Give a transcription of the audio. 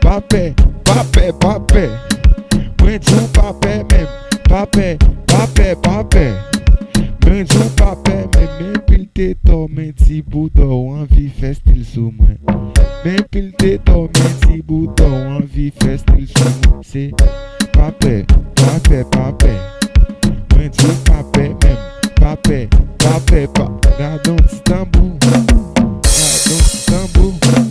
pape, pape, pape. Mwen djou pape même, pape, pape, pape. Mwen djou pape même, men pil te to men ti boudo envie fè stil sou mwen. Men pil te to men ti boudo envie fè stil sou mwen. C'est pape, pape, pape. Mwen djou pape même, pape, pape, pape. Gardons ti tambou, gardons ti tambou.